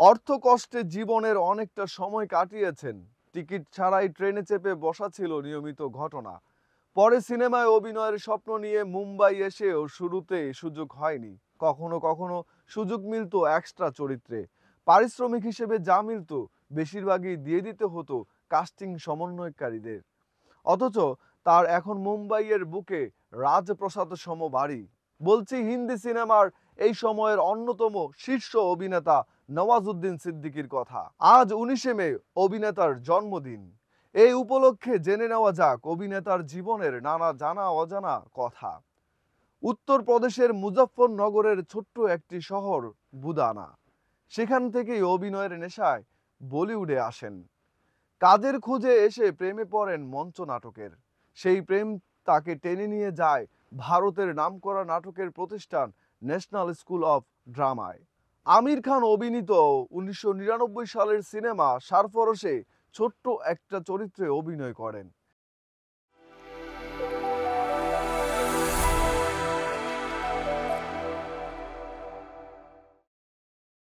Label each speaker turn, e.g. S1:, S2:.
S1: অর্থ কষ্টে জীবনের অনেকটা সময় কাটিয়েছেন। টিকিট ছাড়াই ট্রেনে চেপে বসা ছিল নিয়মিত ঘটনা। পরে সিনেমায় অভিনয়ের স্বপ্ন নিয়ে মুম্বাই এসেও শুরুতে সুযোগ হয়নি। কখনো কখনো সুযোগ মিলতো এক্সট্রা চরিত্রে। পারিশ্রমিক হিসেবে যা মিলতো বেশিরভাগই দিয়ে দিতে হতো কাস্টিং সমন্বয়কারীদের। অথচ তার এখন মুম্বাইয়ের বুকে রাজপ্রাসাদ সম বাড়ি। বলছি হিন্দি সিনেমার এই সময়ের অন্যতম শীর্ষ অভিনেতা নওয়াজুদ্দিন সিদ্দিকীর কথা। আজ 19শে মে অভিনেতার জন্মদিন। এই উপলক্ষে জেনে নেওয়া যাক অভিনেতার জীবনের নানা জানা অজানা কথা। উত্তরপ্রদেশের মুজফ্ফরনগরের ছোট্ট একটি শহর বুদানা। সেখান থেকেই অভিনয়ের নেশায় বলিউডে আসেন। কাজের খোঁজে এসে প্রেমে পড়েন মঞ্চ নাটকের। সেই প্রেম তাকে টেনে নিয়ে যায় ভারতের নামকরা নাটকের প্রতিষ্ঠান national school of ড্রামায়। Aamir Khan অভিনীত 1999 সালের সিনেমা সারফরশে ছোট্ট একটা চরিত্রে অভিনয় করেন।